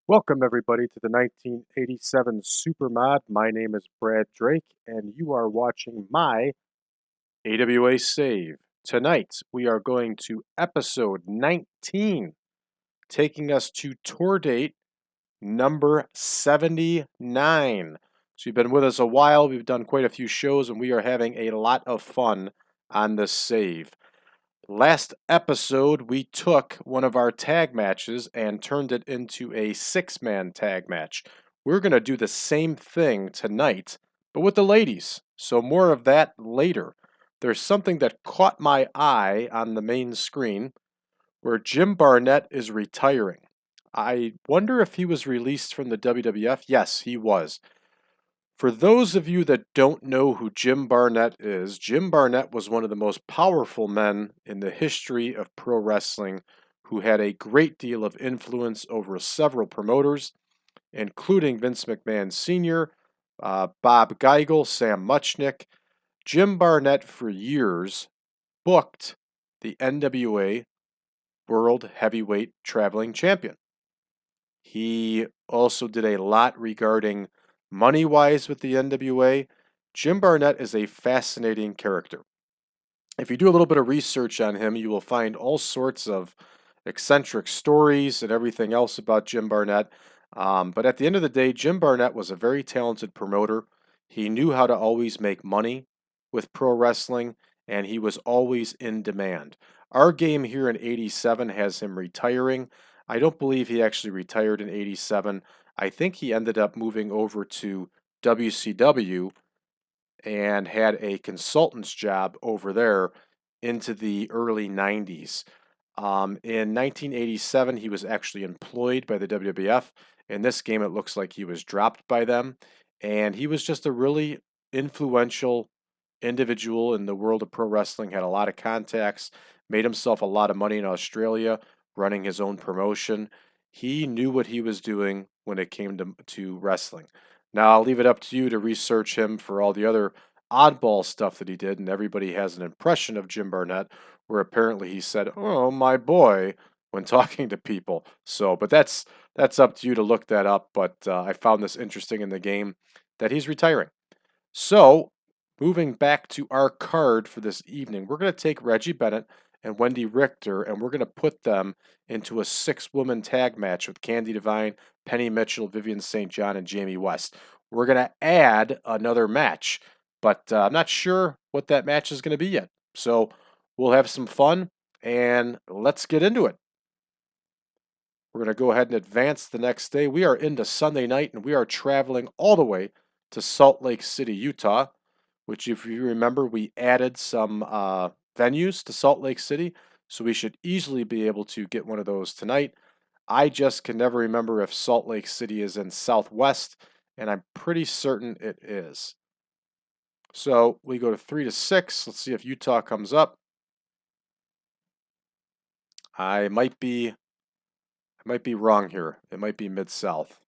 Welcome, everybody, to the 1987 Supermod. My name is Brad Drake, and you are watching my AWA save. Tonight, we are going to episode 19, taking us to tour date number 79. So, you've been with us a while. We've done quite a few shows, and we are having a lot of fun on this save. Last episode, we took one of our tag matches and turned it into a six-man tag match. We're going to do the same thing tonight, but with the ladies. So more of that later. There's something that caught my eye on the main screen where Jim Barnett is retiring. I wonder if he was released from the WWF. Yes, he was. For those of you that don't know who Jim Barnett is, Jim Barnett was one of the most powerful men in the history of pro wrestling who had a great deal of influence over several promoters, including Vince McMahon Sr., Bob Geigel, Sam Muchnick. Jim Barnett, for years, booked the NWA World Heavyweight Traveling Champion. He also did a lot regarding money-wise with the NWA. Jim Barnett is a fascinating character. If you do a little bit of research on him, you will find all sorts of eccentric stories and everything else about Jim Barnett. But at the end of the day, Jim Barnett was a very talented promoter. He knew how to always make money with pro wrestling, and he was always in demand. Our game here in 87 has him retiring. I don't believe he actually retired in 87. I think he ended up moving over to WCW and had a consultant's job over there into the early 90s. In 1987, he was actually employed by the WWF. In this game, it looks like he was dropped by them. And he was just a really influential individual in the world of pro wrestling, had a lot of contacts, made himself a lot of money in Australia, running his own promotion. He knew what he was doing when it came to wrestling. Now, I'll leave it up to you to research him for all the other oddball stuff that he did, and everybody has an impression of Jim Barnett where apparently he said, "Oh, my boy," when talking to people. So, but that's up to you to look that up. But I found this interesting in the game that he's retiring. So, moving back to our card for this evening, we're going to take Reggie Bennett and Wendy Richter, and we're going to put them into a six-woman tag match with Candy Devine, Penny Mitchell, Vivian St. John, and Jamie West. We're going to add another match, but I'm not sure what that match is going to be yet. So we'll have some fun, and let's get into it. We're going to go ahead and advance the next day. We are into Sunday night, and we are traveling all the way to Salt Lake City, Utah, which, if you remember, we added some venues to Salt Lake City, so we should easily be able to get one of those tonight. I just can never remember if Salt Lake City is in Southwest, and I'm pretty certain it is. So we go to 3 to 6. Let's see if Utah comes up. I might be wrong here. It might be Mid-South.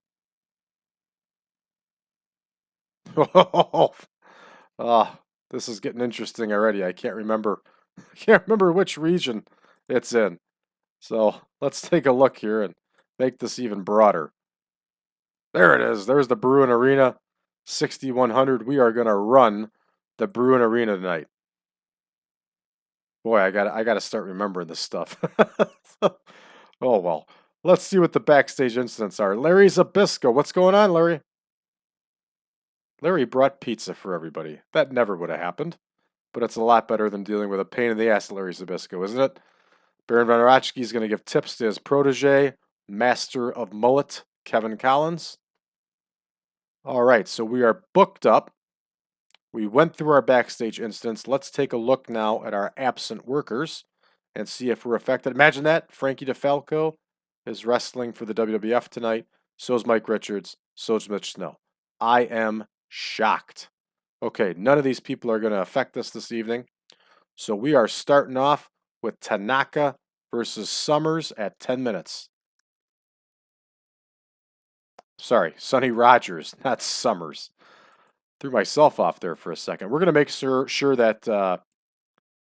Ah, this is getting interesting already. I can't remember which region it's in. So let's take a look here and make this even broader. There it is. There's the Bruin Arena, 6100. We are gonna run the Bruin Arena tonight. Boy, I gotta start remembering this stuff. Oh well. Let's see what the backstage incidents are. Larry Zbyszko. What's going on, Larry? Larry brought pizza for everybody. That never would have happened. But it's a lot better than dealing with a pain in the ass, Larry Zbyszko, isn't it? Baron Von Raschke is going to give tips to his protege, Master of Mullet, Kevin Collins. All right, so we are booked up. We went through our backstage incidents. Let's take a look now at our absent workers and see if we're affected. Imagine that. Frankie DeFalco is wrestling for the WWF tonight. So is Mike Richards. So is Mitch Snow. I am shocked. Okay, none of these people are going to affect us this evening. So we are starting off with Tanaka versus Summers at 10 minutes. Sorry, Sonny Rogers, not Summers. Threw myself off there for a second. We're going to make sure that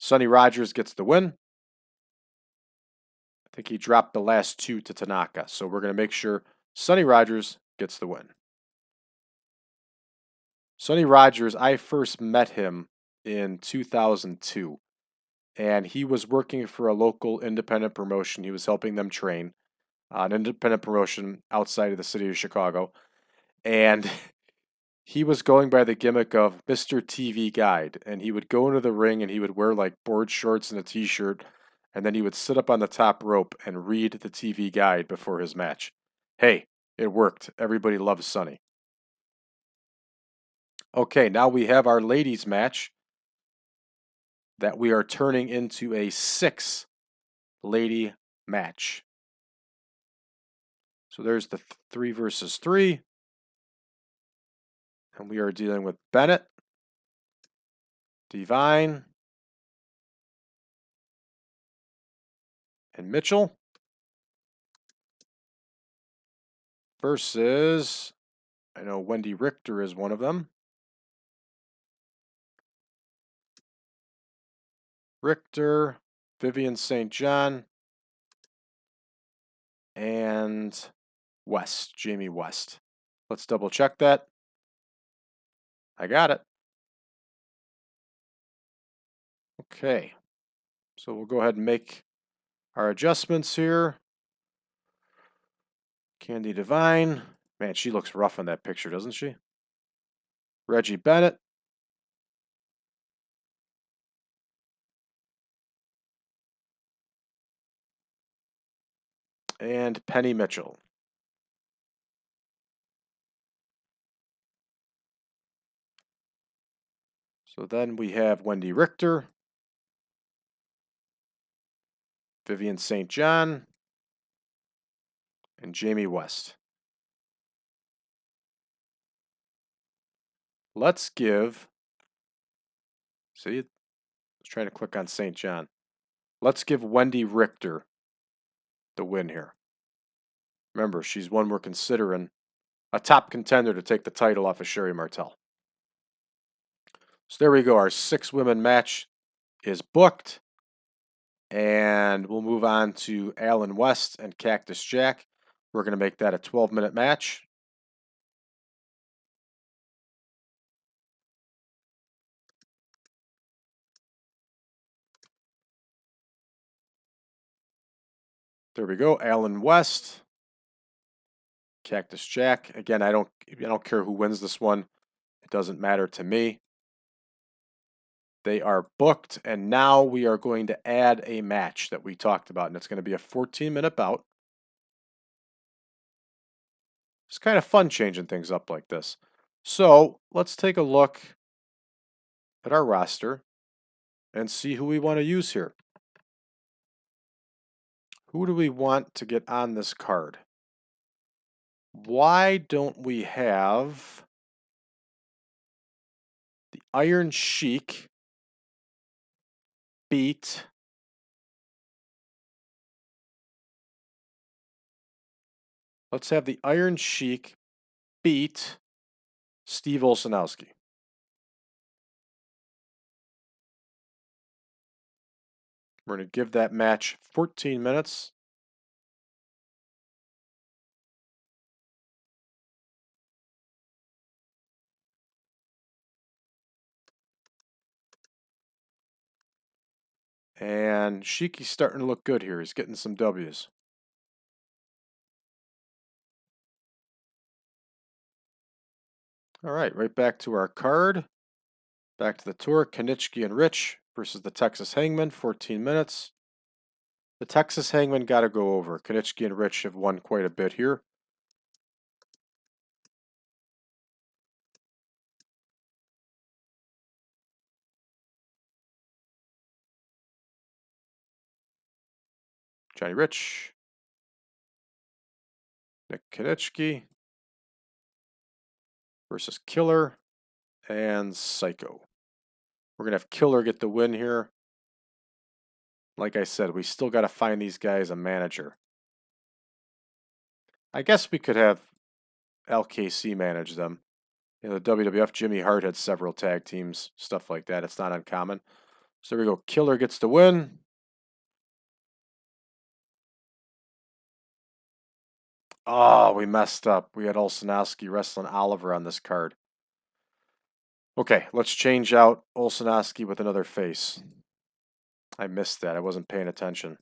Sonny Rogers gets the win. I think he dropped the last two to Tanaka. So we're going to make sure Sonny Rogers gets the win. Sonny Rogers, I first met him in 2002, and he was working for a local independent promotion. He was helping them train, an independent promotion outside of the city of Chicago, and he was going by the gimmick of Mr. TV Guide, and he would go into the ring and he would wear like board shorts and a t-shirt, and then he would sit up on the top rope and read the TV Guide before his match. Hey, it worked. Everybody loves Sonny. Okay, now we have our ladies match that we are turning into a 6-lady match. So there's the 3 versus 3. And we are dealing with Bennett, Devine, and Mitchell versus, I know Wendy Richter is one of them. Richter, Vivian St. John, and West, Jamie West. Let's double check that. I got it. Okay. So we'll go ahead and make our adjustments here. Candy Devine. Man, she looks rough in that picture, doesn't she? Reggie Bennett. And Penny Mitchell. So then we have Wendy Richter, Vivian St. John, and Jamie West. Let's give, see, I was trying to click on St. John. Let's give Wendy Richter the win here. Remember, she's one we're considering a top contender to take the title off of Sherry Martel. So there we go. Our 6-women match is booked. And we'll move on to Alan West and Cactus Jack. We're going to make that a 12-minute match. There we go. Alan West, Cactus Jack. Again, I don't care who wins this one. It doesn't matter to me. They are booked, and now we are going to add a match that we talked about, and it's going to be a 14-minute bout. It's kind of fun changing things up like this. So let's take a look at our roster and see who we want to use here. Who do we want to get on this card? Why don't we have the Iron Sheik beat Let's have the Iron Sheik beat Steve Olszanowski. We're going to give that match 14 minutes. And Sheiky's starting to look good here. He's getting some W's. All right, right back to our card. Back to the tour. Konitschke and Rich versus the Texas Hangman, 14 minutes. The Texas Hangman got to go over. Konitschke and Rich have won quite a bit here. Johnny Rich. Nick Konitschke versus Killer and Psycho. We're going to have Killer get the win here. Like I said, we still got to find these guys a manager. I guess we could have LKC manage them. You know, the WWF, Jimmy Hart had several tag teams, stuff like that. It's not uncommon. So there we go. Killer gets the win. Oh, we messed up. We had Olszanowski wrestling Oliver on this card. Okay, let's change out Olszanowski with another face. I missed that. I wasn't paying attention.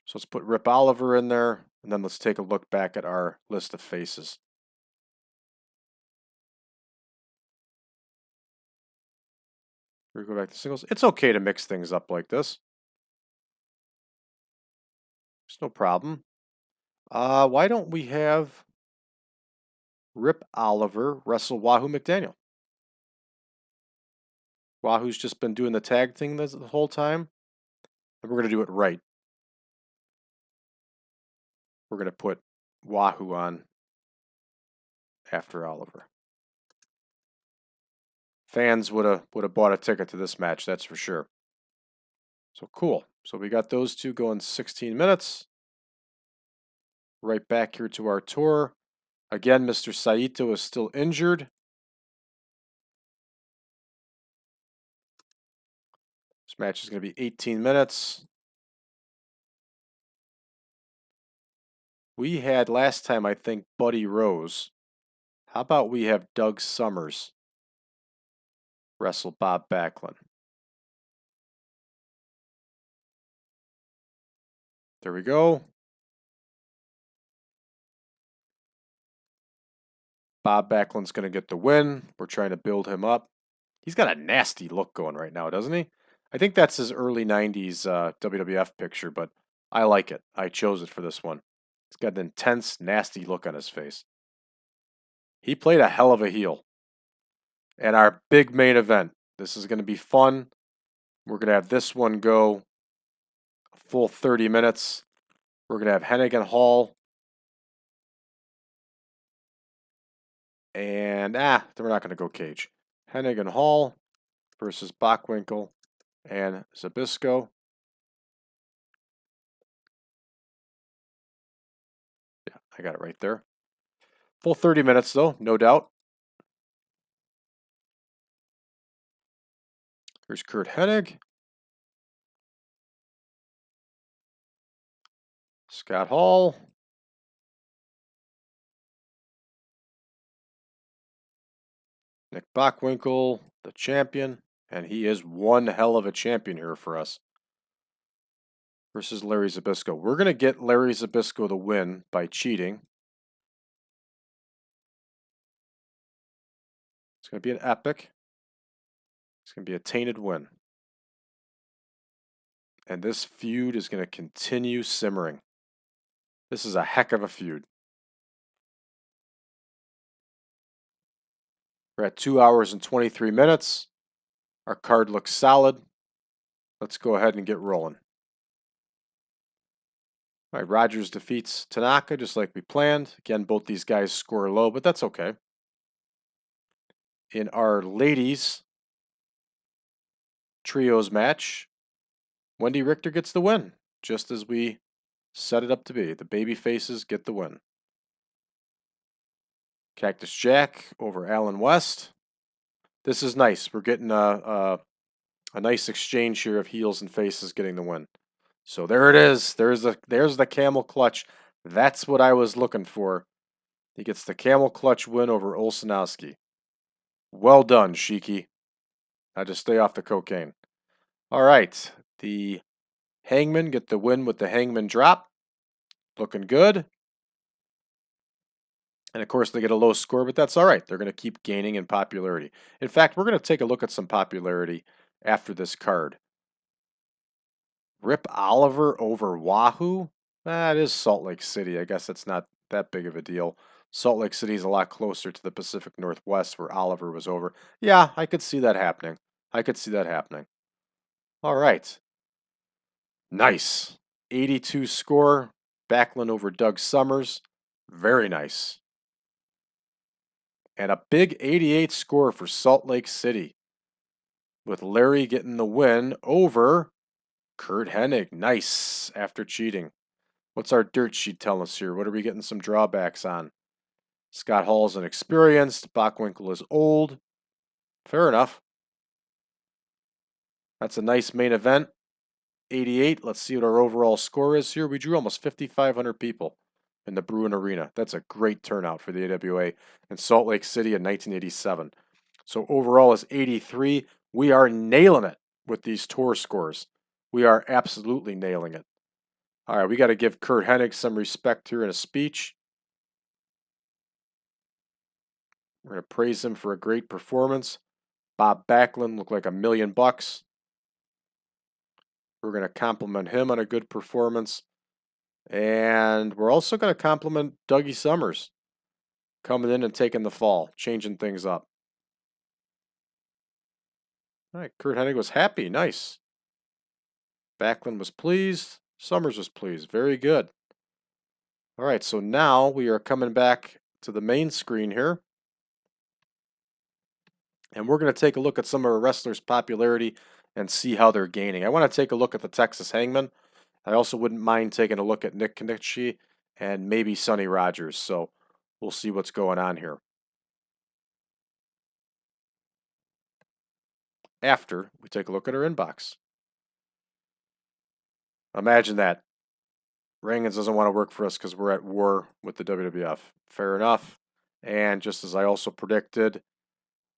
So let's put Rip Oliver in there, and then let's take a look back at our list of faces. We go back to singles. It's okay to mix things up like this. There's no problem. Why don't we have Rip Oliver wrestle Wahoo McDaniel? Wahoo's just been doing the tag thing the whole time, and we're going to do it right. We're going to put Wahoo on after Oliver. Fans would have bought a ticket to this match, that's for sure. So cool. So we got those two going 16 minutes. Right back here to our tour. Again, Mr. Saito is still injured. This match is going to be 18 minutes. We had last time, I think, Buddy Rose. How about we have Doug Summers wrestle Bob Backlund? There we go. Bob Backlund's going to get the win. We're trying to build him up. He's got a nasty look going right now, doesn't he? I think that's his early 90s WWF picture, but I like it. I chose it for this one. He's got an intense, nasty look on his face. He played a hell of a heel. And our big main event. This is going to be fun. We're going to have this one go a full 30 minutes. We're going to have Hennig and Hall. And, we're not going to go cage. Hennig and Hall versus Bockwinkel and Zbyszko. Yeah, I got it right there. Full 30 minutes, though, no doubt. Here's Curt Hennig. Scott Hall. Nick Bockwinkel, the champion. And he is one hell of a champion here for us. Versus Larry Zbyszko. We're going to get Larry Zbyszko the win by cheating. It's going to be an epic. It's going to be a tainted win. And this feud is going to continue simmering. This is a heck of a feud. We're at 2 hours and 23 minutes. Our card looks solid. Let's go ahead and get rolling. All right, Rogers defeats Tanaka just like we planned. Again, both these guys score low, but that's okay. In our ladies trios match, Wendy Richter gets the win, just as we set it up to be. The baby faces get the win. Cactus Jack over Alan West. This is nice. We're getting a nice exchange here of heels and faces getting the win. So there it is. There's the camel clutch. That's what I was looking for. He gets the camel clutch win over Olszanowski. Well done, Sheiky. Now just stay off the cocaine. All right. The Hangmen get the win with the Hangman drop. Looking good. And of course, they get a low score, but that's all right. They're going to keep gaining in popularity. In fact, we're going to take a look at some popularity after this card. Rip Oliver over Wahoo? That is Salt Lake City. I guess that's not that big of a deal. Salt Lake City is a lot closer to the Pacific Northwest where Oliver was over. Yeah, I could see that happening. I could see that happening. All right. Nice. 82 score. Backlund over Doug Summers. Very nice. And a big 88 score for Salt Lake City. With Larry getting the win over Curt Hennig. Nice after cheating. What's our dirt sheet telling us here? What are we getting some drawbacks on? Scott Hall's inexperienced. Bockwinkel is old. Fair enough. That's a nice main event. 88. Let's see what our overall score is here. We drew almost 5,500 people in the Bruin Arena. That's a great turnout for the AWA in Salt Lake City in 1987. So overall is 83. We are nailing it with these tour scores. We are absolutely nailing it. All right, we got to give Curt Hennig some respect here in a speech. We're going to praise him for a great performance. Bob Backlund looked like $1,000,000. We're going to compliment him on a good performance. And we're also going to compliment Dougie Summers coming in and taking the fall, changing things up. All right, Curt Hennig was happy. Nice. Backlund was pleased. Summers was pleased. Very good. All right, so now we are coming back to the main screen here. And we're going to take a look at some of our wrestlers' popularity and see how they're gaining. I want to take a look at the Texas Hangman. I also wouldn't mind taking a look at Nick Kenichi and maybe Sonny Rogers. So we'll see what's going on here. After we take a look at our inbox. Imagine that. Rangans doesn't want to work for us because we're at war with the WWF. Fair enough. And just as I also predicted,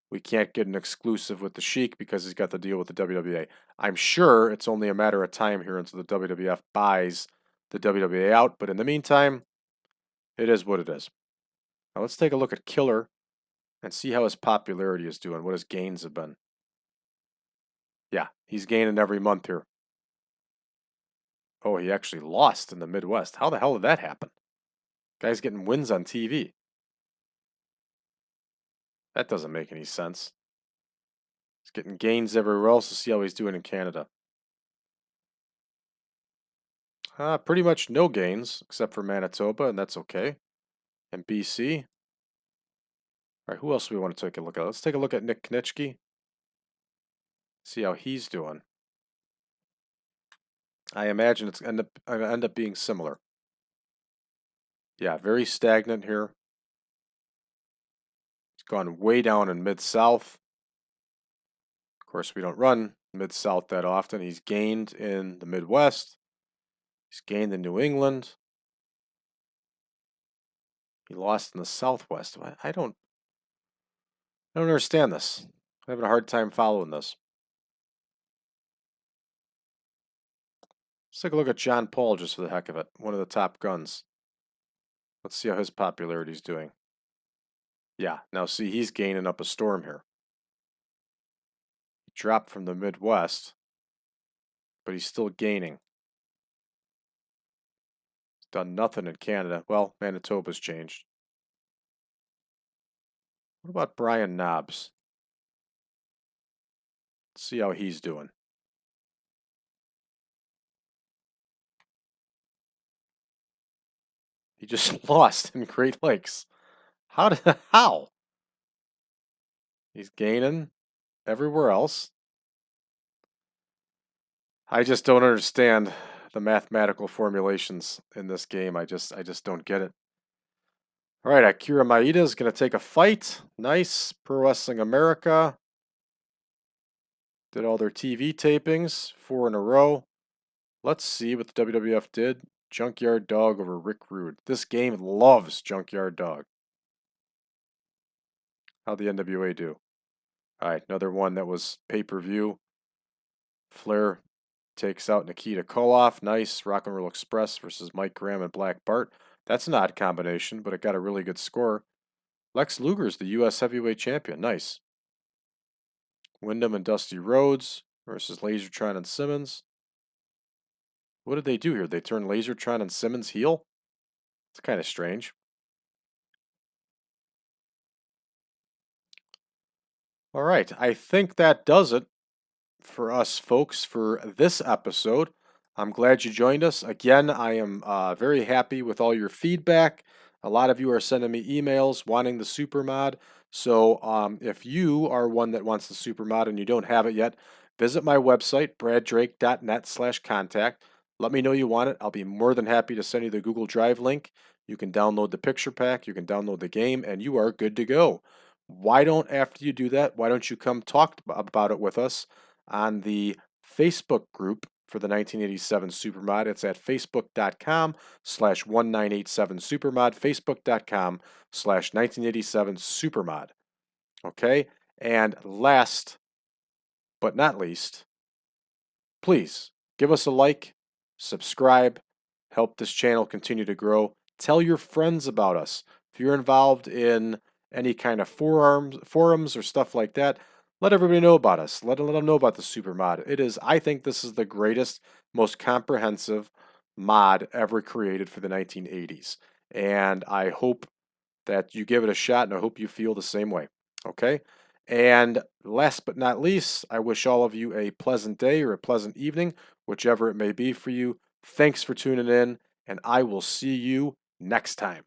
we can't get an exclusive with the Sheik because he's got the deal with the WWE. I'm sure it's only a matter of time here until the WWF buys the WWE out. But in the meantime, it is what it is. Now let's take a look at Killer and see how his popularity is doing, what his gains have been. Yeah, he's gaining every month here. Oh, he actually lost in the Midwest. How the hell did that happen? Guy's getting wins on TV. That doesn't make any sense. He's getting gains everywhere else. To see how he's doing in Canada. Pretty much no gains, except for Manitoba, and that's okay. And BC. All right, who else do we want to take a look at? Let's take a look at Nick Kenichi. See how he's doing. I imagine it's going to end up being similar. Yeah, very stagnant here. It's gone way down in Mid-South. Of course, we don't run Mid-South that often. He's gained in the Midwest. He's gained in New England. He lost in the Southwest. I don't understand this. I'm having a hard time following this. Let's take a look at John Paul just for the heck of it. One of the top guns. Let's see how his popularity is doing. Yeah, now see, he's gaining up a storm here. He dropped from the Midwest, but he's still gaining. He's done nothing in Canada. Well, Manitoba's changed. What about Brian Knobs? Let's see how he's doing. He just lost in Great Lakes. How? He's gaining everywhere else. I just don't understand the mathematical formulations in this game. I just don't get it. All right, Akira Maeda is going to take a fight. Nice. Pro Wrestling America. Did all their TV tapings, 4 in a row. Let's see what the WWF did. Junkyard Dog over Rick Rude. This game loves Junkyard Dog. How'd the NWA do? All right, another one that was pay-per-view. Flair takes out Nikita Koloff. Nice. Rock and Roll Express versus Mike Graham and Black Bart. That's an odd combination, but it got a really good score. Lex Luger's the U.S. Heavyweight Champion. Nice. Wyndham and Dusty Rhodes versus Lasertron and Simmons. What did they do here? They turned Lasertron and Simmons heel? It's kind of strange. All right, I think that does it for us folks for this episode. I'm glad you joined us. Again, I am very happy with all your feedback. A lot of you are sending me emails wanting the super mod. So if you are one that wants the super mod and you don't have it yet, visit my website, braddrake.net/contact. Let me know you want it. I'll be more than happy to send you the Google Drive link. You can download the picture pack, you can download the game, and you are good to go. After you do that, why don't you come talk about it with us on the Facebook group for the 1987 Supermod. It's at facebook.com/1987Supermod, facebook.com/1987Supermod. Okay? And last but not least, please give us a like, subscribe, help this channel continue to grow. Tell your friends about us. If you're involved in any kind of forums or stuff like that, let everybody know about us. Let them know about the super mod. I think this is the greatest, most comprehensive mod ever created for the 1980s. And I hope that you give it a shot, and I hope you feel the same way. Okay? And last but not least, I wish all of you a pleasant day or a pleasant evening, whichever it may be for you. Thanks for tuning in, and I will see you next time.